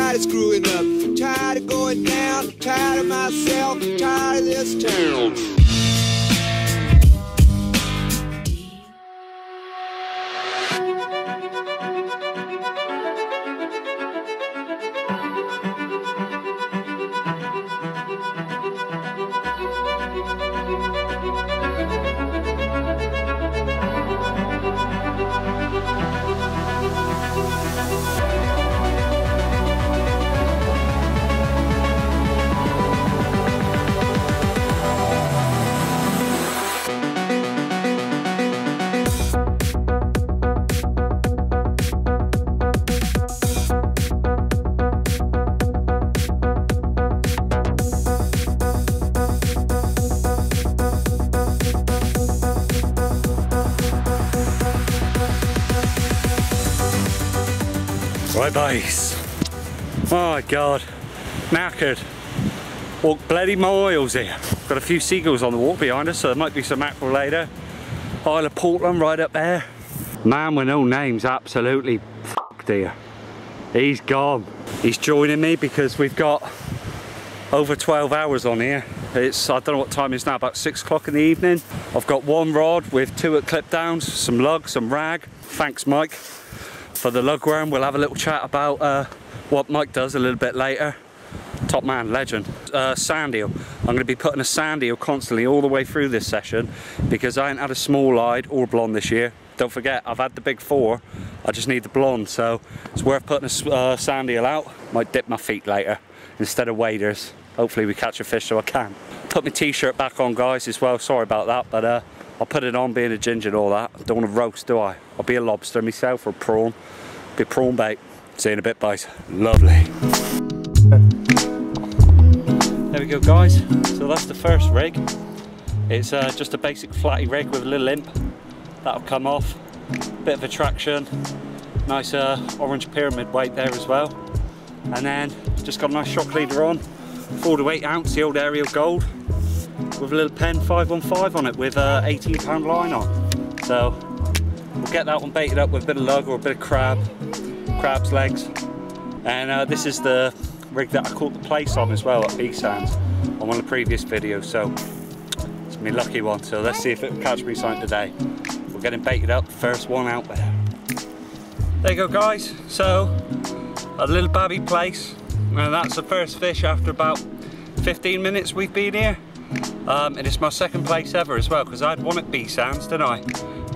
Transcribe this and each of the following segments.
tired of screwing up, tired of going down, tired of myself, tired of this town. Right, boys. Oh my god, knackered. Walked bloody miles here. Got a few seagulls on the walk behind us, so there might be some mackerel later. Isle of Portland right up there. Man with no name's absolutely f***ed here. He's gone. He's joining me because we've got over 12 hours on here. It's, I don't know what time it is now, about 6 o'clock in the evening. I've got one rod with 2 at clip downs, some lug, some rag. Thanks, Mike, for the lug worm. We'll have a little chat about what Mike does a little bit later. Top man, legend. Sand eel. I'm going to be putting a sand eel constantly all the way through this session because I ain't had a small eyed or blonde this year. Don't forget, I've had the big 4. I just need the blonde, so it's worth putting a sand eel out. Might dip my feet later instead of waders. Hopefully we catch a fish so I can. Put my t-shirt back on, guys, as well. Sorry about that, but I'll put it on being a ginger and all that. I don't want to roast, do I? I'll be a lobster myself or a prawn. Be prawn bait. See you in a bit, boys. Lovely. There we go, guys. So that's the first rig. It's just a basic flatty rig with a little imp. That'll come off. Bit of attraction. Nice orange pyramid weight there as well. And then just got a nice shock leader on. 4 to 8 ounce, the old Ariel Gold. With a little Pen 515 on it with 18-pound line on. So we'll get that one baited up with a bit of lug or a bit of crab's legs. And this is the rig that I caught the plaice on as well at beyz on one of the previous videos. So it's my lucky one. So let's see if it will catch me something today. We're getting baited up, first one out there. There you go, guys. So a little babby plaice. And that's the first fish after about 15 minutes we've been here. And it's my second plaice ever as well, because I had one at beyz, didn't I?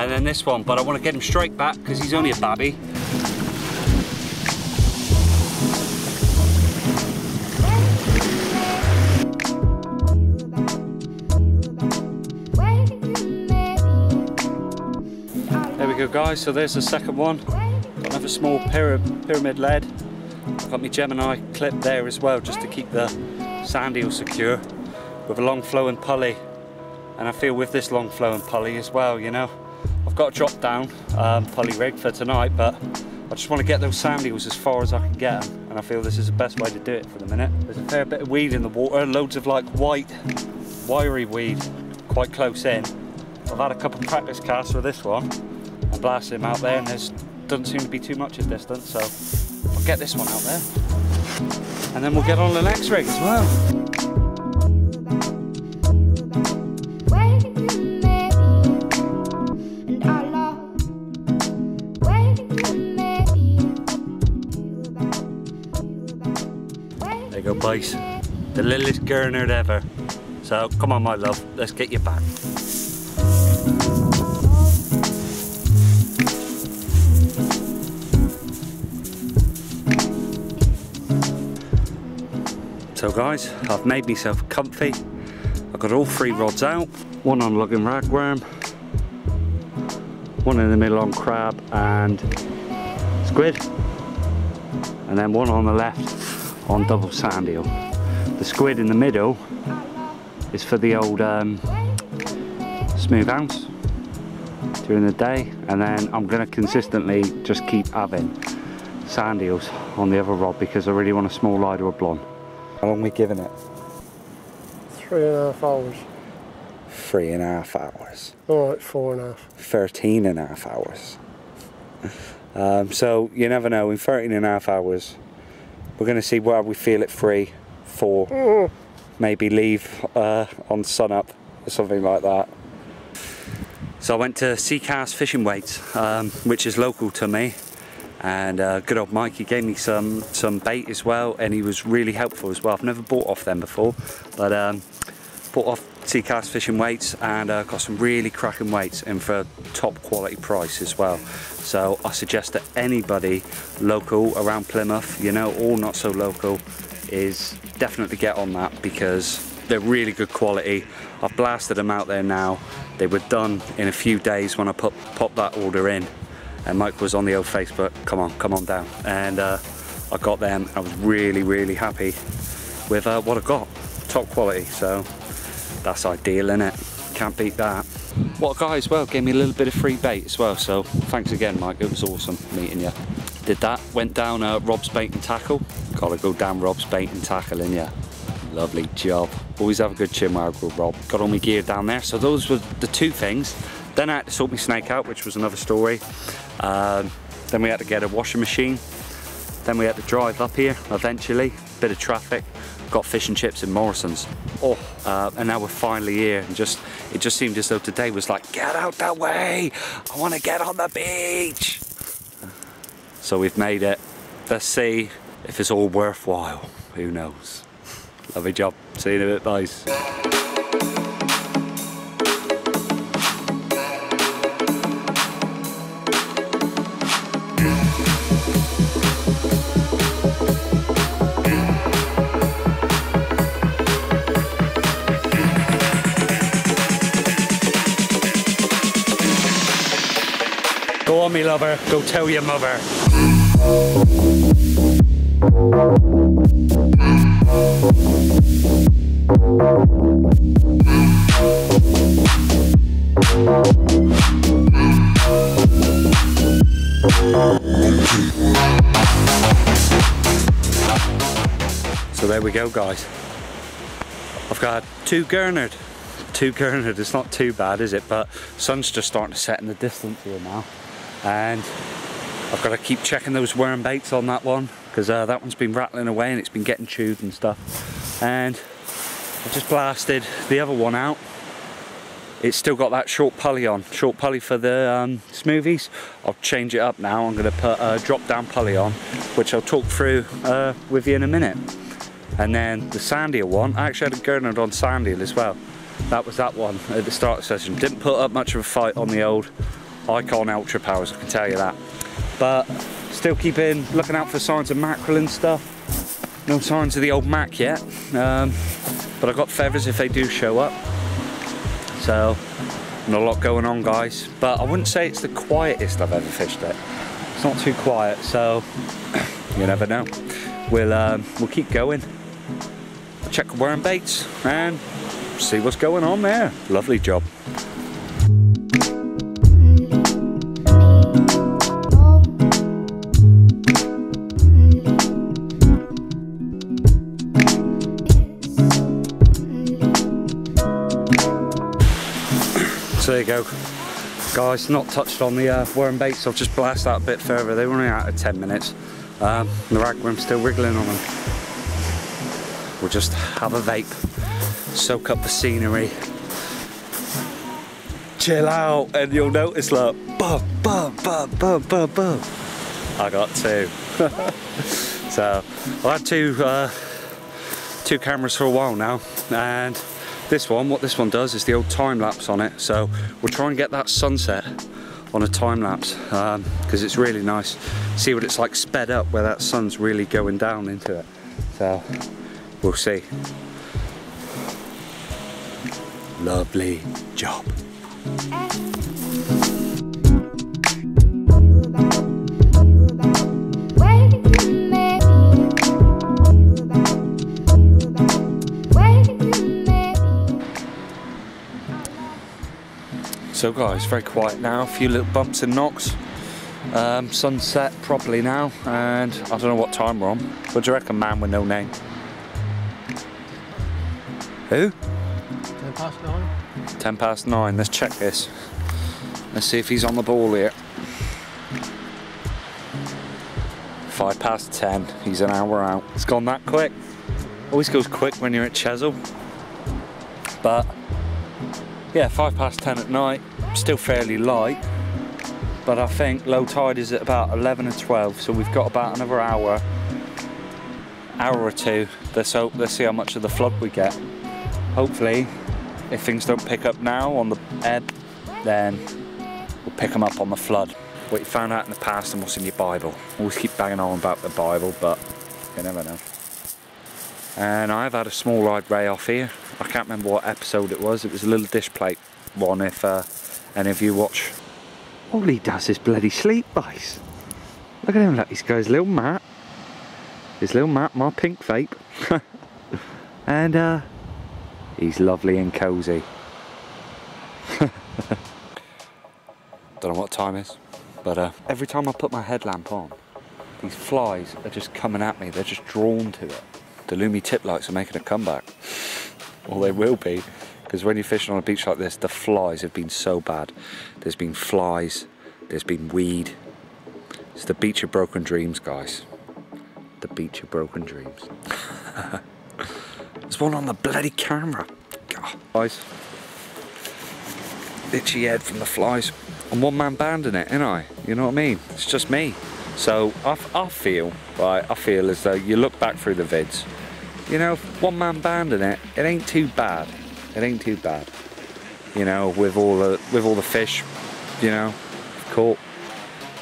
And then this one, but I want to get him straight back because he's only a babby. There we go, guys, so there's the second one. Got another small pyramid lead. I've got my Gemini clip there as well, just to keep the sand eel secure, with a long flowing pulley. And I feel with this long flowing pulley as well, you know, I've got a drop down pulley rig for tonight, but I just want to get those sand eels as far as I can get them, and I feel this is the best way to do it for the minute. There's a fair bit of weed in the water, loads of like white wiry weed quite close in. I've had a couple of practice casts with this one and blasted him out there, and there doesn't seem to be too much of distance, so I'll get this one out there and then we'll get on the next rig as well. There you go, boys. The littlest gurnard ever. So come on, my love, let's get you back. So guys, I've made myself comfy. I've got all 3 rods out. One on lug and ragworm, one in the middle on crab and squid, and then one on the left on double sand eel. The squid in the middle is for the old smooth ounce during the day, and then I'm going to consistently just keep having sand eels on the other rod because I really want a small eyed or a blonde. How long are we giving it? 3.5 hours. 3.5 hours. Alright, 4.5. 13.5 hours. So you never know, in 13.5 hours We're going to see where we feel it free for. Maybe leave on sun up or something like that. So I went to Seacast Fishing Weights, which is local to me, and good old Mike, he gave me some bait as well, and he was really helpful as well. I've never bought off them before, but bought off Seacast Fishing Weights and got some really cracking weights and for a top quality price as well. So I suggest that anybody local around Plymouth, you know, or not so local, is definitely get on that because they're really good quality. I've blasted them out there now. They were done in a few days when I popped that order in, and Mike was on the old Facebook, come on down, and I got them. I was really happy with what I got, top quality, so that's ideal, innit? Can't beat that. What a guy as well, gave me a little bit of free bait as well, so thanks again Mike, it was awesome meeting you. Did that, went down Rob's Bait and Tackle. Gotta go down Rob's Bait and Tackle, in ya. Lovely job. Always have a good chin wag with Rob. Got all my gear down there, so those were the two things. Then I had to sort my snake out, which was another story. Then we had to get a washing machine. Then we had to drive up here eventually. Bit of traffic. Got fish and chips in Morrison's. And now we're finally here. And it just seemed as though today was like, get out that way. I want to get on the beach. So we've made it. Let's see if it's all worthwhile. Who knows? Lovely job. See you in a bit, guys. Go on, me lover. Go tell your mother. So there we go, guys. I've got two garnered. It's not too bad, is it? But sun's just starting to set in the distance here now, and I've got to keep checking those worm baits on that one, because that one's been rattling away and it's been getting chewed and stuff. And I've just blasted the other one out. It's still got that short pulley on, short pulley for the smoothies. I'll change it up now. I'm going to put a drop down pulley on, which I'll talk through with you in a minute. And then the sandier one, I actually had a garnered on sandier as well. That was that one at the start of the session. Didn't put up much of a fight on the old Icon Ultra Powers, I can tell you that. But still looking out for signs of mackerel and stuff. No signs of the old Mac yet. But I've got feathers if they do show up. So, not a lot going on, guys. But I wouldn't say it's the quietest I've ever fished it. It's not too quiet, so you never know. We'll keep going. Check the worm baits and see what's going on there. Lovely job. So there you go, guys. Not touched on the worm baits. I'll just blast that a bit further. They were only out of 10 minutes. The ragworm's still wriggling on them. We'll just have a vape, soak up the scenery, chill out, and you'll notice, look, bum, bum, bum, bum, bum, bum. I got two. So I had two cameras for a while now, and what this one does is the old time lapse on it. So we'll try and get that sunset on a time lapse, because it's really nice. See what it's like sped up where that sun's really going down into it. So we'll see. Lovely job. So guys, very quiet now, a few little bumps and knocks. Sunset properly now, and I don't know what time we're on. What do you reckon, man with no name? Who? 10 past 9. 10 past 9, let's check this. Let's see if he's on the ball here. 10, he's an hour out. It's gone that quick. Always goes quick when you're at Chesil. But yeah, 10 at night, still fairly light. But I think low tide is at about 11 or 12, so we've got about another hour or two. Let's see how much of the flood we get. Hopefully, if things don't pick up now on the ebb, then we'll pick them up on the flood. What you found out in the past and what's in your Bible. Always keep banging on about the Bible, but you never know. And I've had a small ride ray off here. I can't remember what episode it was. It was a little dish plate one, if any of you watch. All he does is bloody sleep, boys. Look at him, look, he's got his little mat. His little mat, my pink vape. And he's lovely and cosy. Don't know what time it is, but every time I put my headlamp on, these flies are just coming at me. They're just drawn to it. The Lumi tip lights are making a comeback. Or they will be, because when you're fishing on a beach like this, the flies have been so bad. There's been flies, there's been weed. It's the beach of broken dreams, guys. The beach of broken dreams. There's one on the bloody camera. God. Guys, itchy head from the flies. I'm one-man banding it, ain't I? You know what I mean? It's just me. So I feel, right, I feel as though you look back through the vids, you know, one-man banding it, it ain't too bad. It ain't too bad. You know, with all the fish, you know, caught.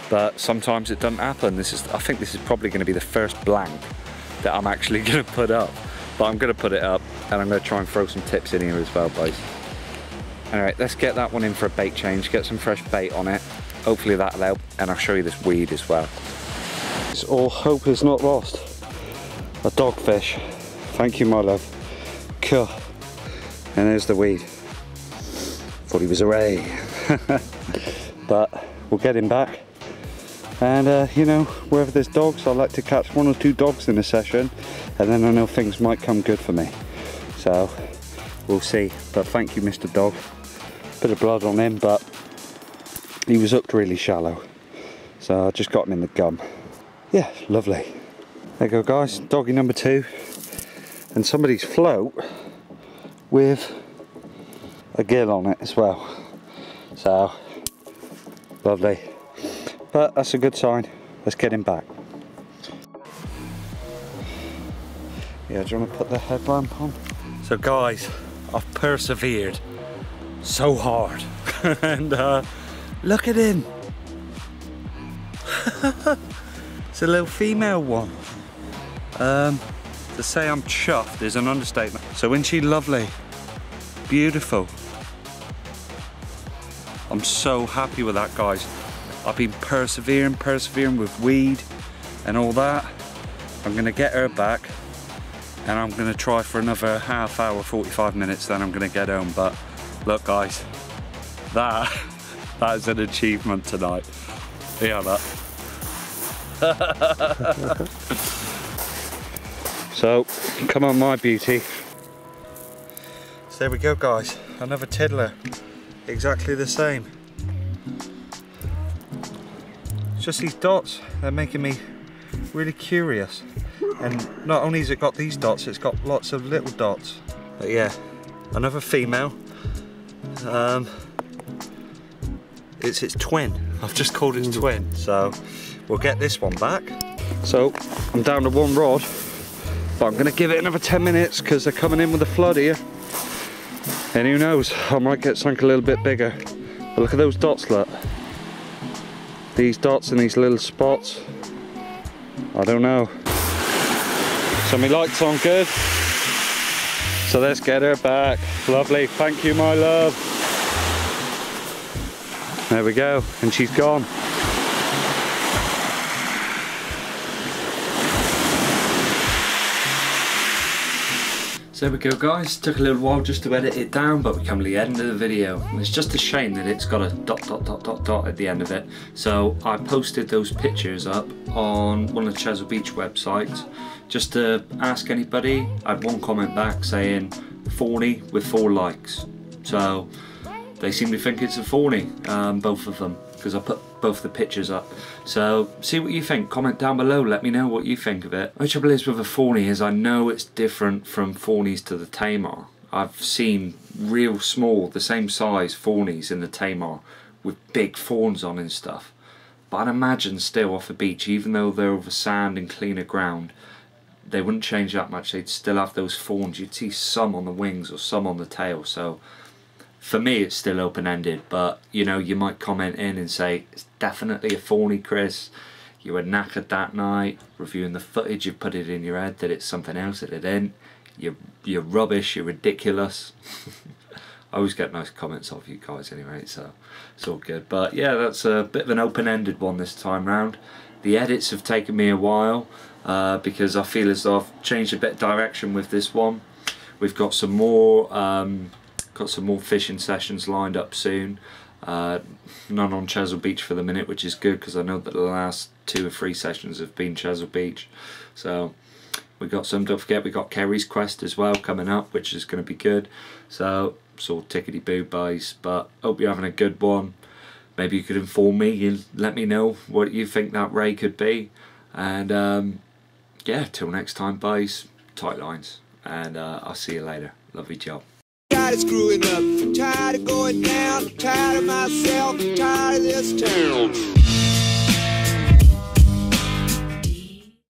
But sometimes it doesn't happen. I think this is probably going to be the first blank that I'm actually going to put up. But I'm going to put it up, and I'm going to try and throw some tips in here as well, boys. Alright, let's get that one in for a bait change, get some fresh bait on it. Hopefully that'll help, and I'll show you this weed as well. All hope is not lost. A dogfish. Thank you, my love. Cool. And there's the weed. Thought he was a ray. But we'll get him back. And you know, wherever there's dogs, I like to catch 1 or 2 dogs in a session, and then I know things might come good for me. So we'll see. But thank you, Mr. Dog. Bit of blood on him, but he was hooked really shallow. So I just got him in the gum. Yeah, lovely. There you go, guys. Doggy number 2. And somebody's float with a gill on it as well. So lovely. But that's a good sign. Let's get him back. Yeah, do you want to put the headlamp on? So guys, I've persevered so hard. And look at him. It's a little female one. To say I'm chuffed is an understatement. So isn't she lovely? Beautiful. I'm so happy with that, guys. I've been persevering with weed and all that. I'm gonna get her back, and I'm gonna try for another half hour, 45 minutes, then I'm gonna get home. But look, guys, that is an achievement tonight. Yeah, that. So, come on, my beauty. So there we go, guys. Another tiddler. Exactly the same. It's just these dots. They're making me really curious. And not only has it got these dots, it's got lots of little dots. But yeah, another female. It's its twin. I've just called it twin. So we'll get this one back. So I'm down to 1 rod. But I'm gonna give it another 10 minutes because they're coming in with a flood here. And who knows, I might get something a little bit bigger. But look at those dots, look. These dots and these little spots. I don't know. So my light's on good. So let's get her back. Lovely, thank you, my love. There we go, and she's gone. So there we go, guys. Took a little while just to edit it down, but we come to the end of the video. It's just a shame that it's got a dot at the end of it. So I posted those pictures up on one of the Chesil Beach websites just to ask anybody. I had 1 comment back saying thorny with 4 likes. So they seem to think it's a thorny, both of them, because I put both the pictures up. So see what you think, comment down below, let me know what you think of it. My trouble is with a fawny is I know it's different from fawnies to the tamer. I've seen real small, the same size fawnies in the tamer with big fawns on and stuff. But I'd imagine still off the beach, even though they're over sand and cleaner ground, they wouldn't change that much. They'd still have those fawns. You'd see some on the wings or some on the tail. So for me it's still open-ended, but you know, you might comment in and say it's definitely a fawny, Chris. You were knackered that night reviewing the footage, you've put it in your head that it's something else that it ain't. You're rubbish, you're ridiculous. I always get nice comments off you guys anyway, so it's all good. But yeah, that's a bit of an open-ended one this time round. The edits have taken me a while because I feel as though I've changed a bit of direction with this one. We've got some more fishing sessions lined up soon. None on Chesil Beach for the minute, which is good because I know that the last 2 or 3 sessions have been Chesil Beach. So we got some. Don't forget we got Kerry's Quest as well coming up, which is going to be good. So it's all tickety boo buys, but hope you're having a good one. Maybe you could inform me and let me know what you think that ray could be. And yeah, till next time, boys, tight lines, and I'll see you later. Lovely job. Tired of screwing up, tired of going down, tired of myself, tired of this town.